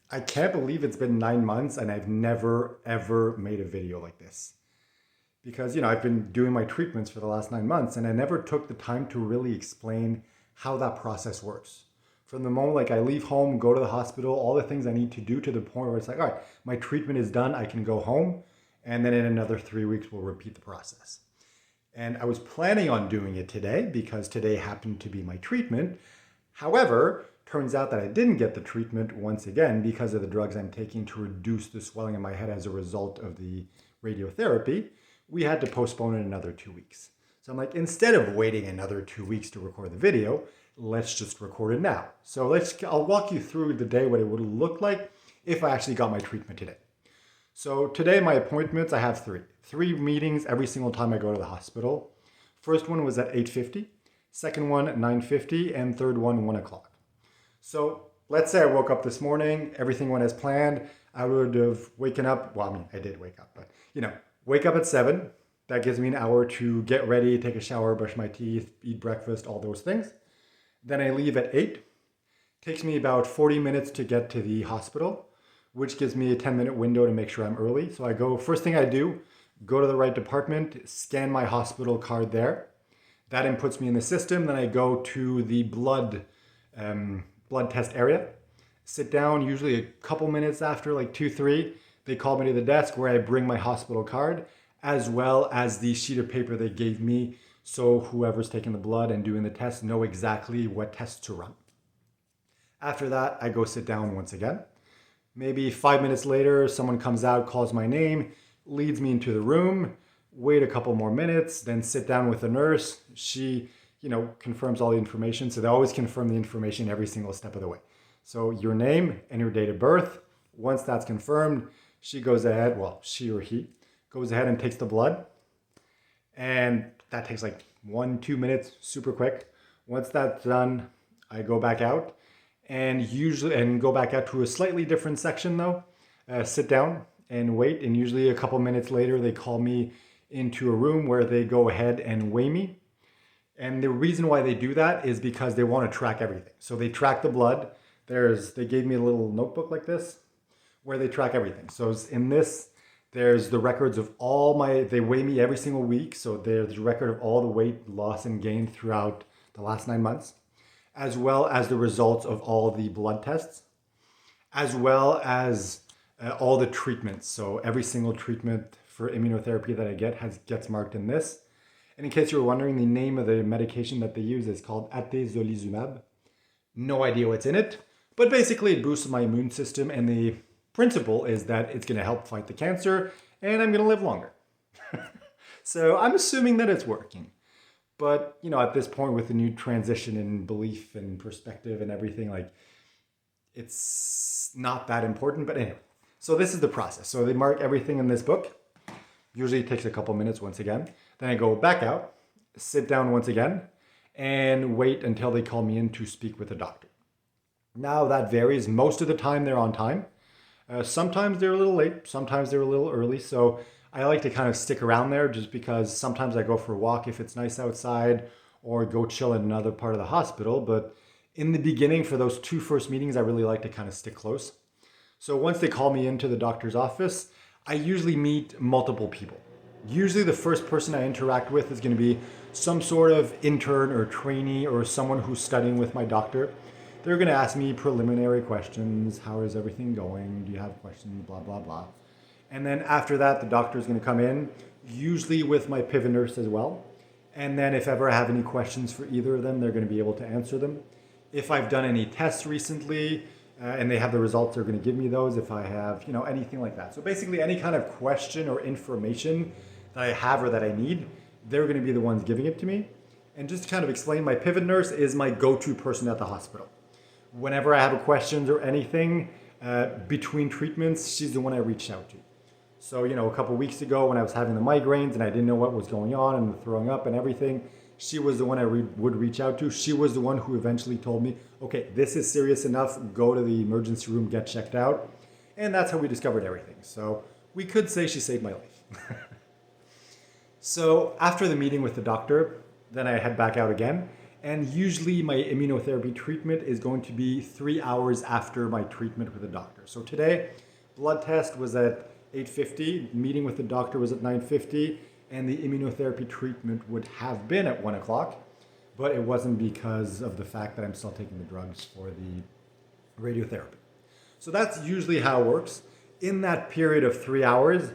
I can't believe it's been 9 months and I've never ever made a video like this. Because, I've been doing my treatments for the last 9 months and I never took the time to really explain how that process works. From the moment like I leave home, go to the hospital, all the things I need to do to the point where it's like, all right, my treatment is done, I can go home, and then in another 3 weeks we'll repeat the process. And I was planning on doing it today because today happened to be my treatment. However, turns out that I didn't get the treatment once again because of the drugs I'm taking to reduce the swelling in my head as a result of the radiotherapy. We had to postpone it another 2 weeks. So I'm like, instead of waiting another 2 weeks to record the video, let's just record it now. So I'll walk you through the day, what it would look like if I actually got my treatment today. So today my appointments, I have three. Three meetings every single time I go to the hospital. First one was at 8:50, second one at 9:50, and third one 1 o'clock. So let's say I woke up this morning, everything went as planned. I would have waken up, well, I mean, I did wake up, but wake up at 7. That gives me an hour to get ready, take a shower, brush my teeth, eat breakfast, all those things. Then I leave at 8. Takes me about 40 minutes to get to the hospital, which gives me a 10-minute window to make sure I'm early. So I go, first thing I do, go to the right department, scan my hospital card there. That inputs me in the system. Then I go to the blood test area, sit down, usually a couple minutes after, like 2, 3, they call me to the desk where I bring my hospital card, as well as the sheet of paper they gave me, so whoever's taking the blood and doing the test know exactly what tests to run. After that, I go sit down once again. Maybe 5 minutes later, someone comes out, calls my name, leads me into the room, wait a couple more minutes, then sit down with the nurse. She, confirms all the information. So they always confirm the information every single step of the way. So your name and your date of birth. Once that's confirmed, she goes ahead, well, she or he goes ahead and takes the blood. And that takes like 1-2 minutes, super quick. Once that's done, I go back out and go back out to a slightly different section though, sit down and wait. And usually a couple minutes later, they call me into a room where they go ahead and weigh me. And the reason why they do that is because they want to track everything. So they track the blood. They gave me a little notebook like this where they track everything. So in this, there's the records of they weigh me every single week. So there's a record of all the weight loss and gain throughout the last 9 months, as well as the results of all the blood tests, as well as all the treatments. So every single treatment for immunotherapy that I gets marked in this. And in case you were wondering, the name of the medication that they use is called atezolizumab. No idea what's in it, but basically it boosts my immune system, and the principle is that it's going to help fight the cancer and I'm going to live longer. So I'm assuming that it's working. But, at this point with the new transition in belief and perspective and everything, like, it's not that important. But anyway, so this is the process. So they mark everything in this book. Usually it takes a couple minutes once again. Then I go back out, sit down once again, and wait until they call me in to speak with the doctor. Now that varies. Most of the time they're on time. Sometimes they're a little late, sometimes they're a little early. So I like to kind of stick around there just because sometimes I go for a walk if it's nice outside, or go chill in another part of the hospital. But in the beginning, for those 2 first meetings, I really like to kind of stick close. So once they call me into the doctor's office, I usually meet multiple people. Usually the first person I interact with is going to be some sort of intern or trainee or someone who's studying with my doctor. They're going to ask me preliminary questions. How is everything going? Do you have questions? Blah, blah, blah. And then after that, the doctor is going to come in, usually with my pivot nurse as well. And then if ever I have any questions for either of them, they're going to be able to answer them. If I've done any tests recently, and they have the results, they're going to give me those. If I have, anything like that. So basically any kind of question or information that I have or that I need, they're going to be the ones giving it to me. And just to kind of explain, my pivot nurse is my go-to person at the hospital. Whenever I have a question or anything between treatments, she's the one I reach out to. So, a couple weeks ago when I was having the migraines and I didn't know what was going on and the throwing up and everything, she was the one I would reach out to. She was the one who eventually told me, okay, this is serious enough, go to the emergency room, get checked out. And that's how we discovered everything. So we could say she saved my life. So after the meeting with the doctor, then I head back out again. And usually my immunotherapy treatment is going to be 3 hours after my treatment with the doctor. So today, blood test was at 8:50, meeting with the doctor was at 9:50, and the immunotherapy treatment would have been at 1 o'clock, but it wasn't because of the fact that I'm still taking the drugs for the radiotherapy. So that's usually how it works. In that period of 3 hours,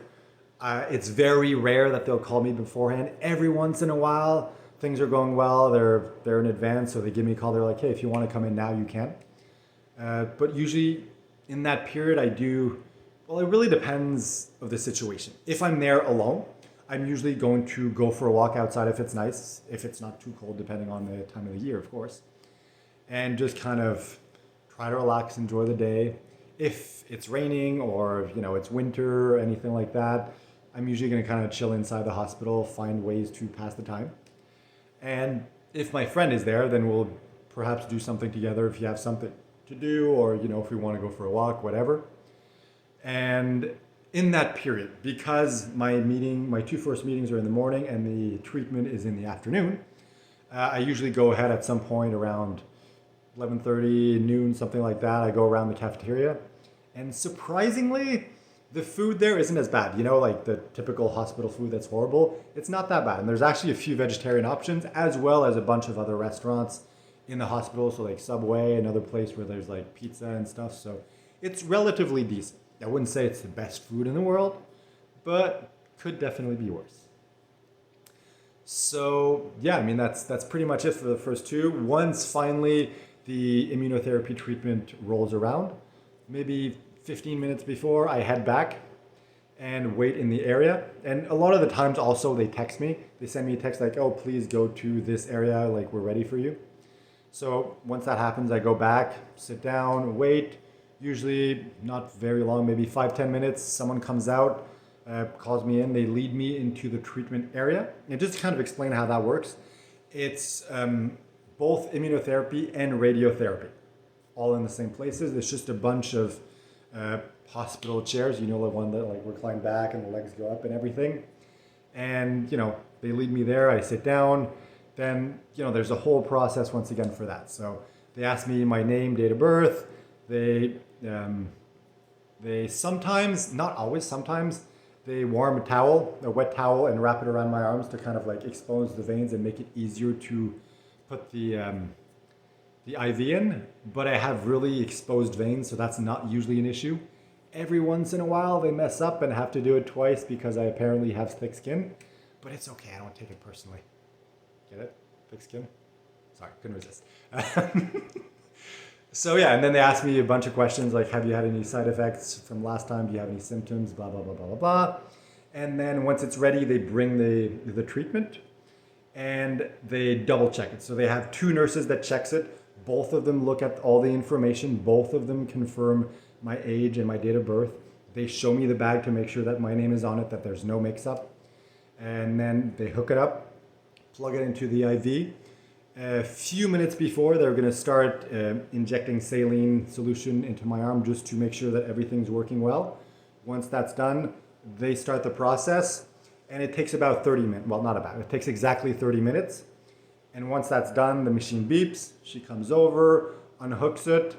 it's very rare that they'll call me beforehand. Every once in a while, things are going well, they're in advance, so they give me a call, they're like, hey, if you want to come in now, you can. But usually in that period well, it really depends of the situation. If I'm there alone, I'm usually going to go for a walk outside if it's nice, if it's not too cold, depending on the time of the year, of course. And just kind of try to relax, enjoy the day. If it's raining or it's winter or anything like that, I'm usually going to kind of chill inside the hospital, find ways to pass the time. And if my friend is there, then we'll perhaps do something together if you have something to do, or if we want to go for a walk, whatever. And in that period, because my two first meetings are in the morning and the treatment is in the afternoon, I usually go ahead at some point around 11:30, noon, something like that. I go around the cafeteria, and surprisingly, the food there isn't as bad. Like the typical hospital food that's horrible. It's not that bad. And there's actually a few vegetarian options, as well as a bunch of other restaurants in the hospital. So like Subway, another place where there's like pizza and stuff. So it's relatively decent. I wouldn't say it's the best food in the world, but could definitely be worse. So yeah, I mean, that's pretty much it for the first two. Once finally the immunotherapy treatment rolls around, maybe 15 minutes before, I head back and wait in the area. And a lot of the times also they text me. They send me a text like, oh, please go to this area, like we're ready for you. So once that happens, I go back, sit down, wait. Usually not very long, maybe 5-10 minutes. Someone comes out, calls me in. They lead me into the treatment area. And just to kind of explain how that works, it's both immunotherapy and radiotherapy, all in the same places. It's just a bunch of hospital chairs, the one that like recline back and the legs go up and everything. And, they lead me there. I sit down. Then, there's a whole process once again for that. So they ask me my name, date of birth. They sometimes, not always, sometimes they warm a wet towel, and wrap it around my arms to kind of like expose the veins and make it easier to put the IV in. But I have really exposed veins, so that's not usually an issue. Every once in a while they mess up and have to do it twice because I apparently have thick skin, but it's okay. I don't take it personally. Get it? Thick skin? Sorry, couldn't resist. So yeah, and then they ask me a bunch of questions like, have you had any side effects from last time? Do you have any symptoms? Blah, blah, blah, blah, blah, blah. And then once it's ready, they bring the treatment and they double check it. So they have two nurses that checks it. Both of them look at all the information. Both of them confirm my age and my date of birth. They show me the bag to make sure that my name is on it, that there's no mix-up. And then they hook it up, plug it into the IV. A few minutes before, they're going to start injecting saline solution into my arm just to make sure that everything's working well. Once that's done, they start the process, and it takes about 30 minutes. Well, not about, it takes exactly 30 minutes. And once that's done, the machine beeps, she comes over, unhooks it,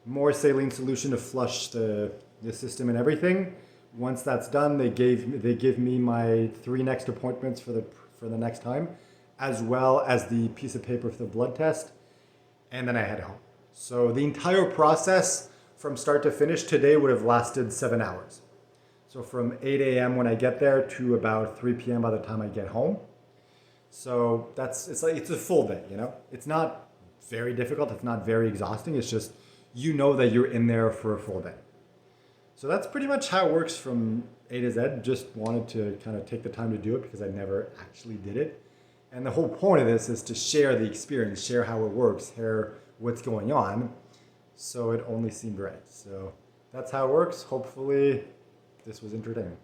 more saline solution to flush the system and everything. Once that's done, they give me my 3 next appointments for the next time, as well as the piece of paper for the blood test, and then I head home. So the entire process from start to finish today would have lasted 7 hours. So from 8 a.m. when I get there to about 3 p.m. by the time I get home. So it's a full day, It's not very difficult, it's not very exhausting, it's just that you're in there for a full day. So that's pretty much how it works from A to Z. Just wanted to kind of take the time to do it because I never actually did it. And the whole point of this is to share the experience, share how it works, share what's going on. So it only seemed right. So that's how it works. Hopefully this was entertaining.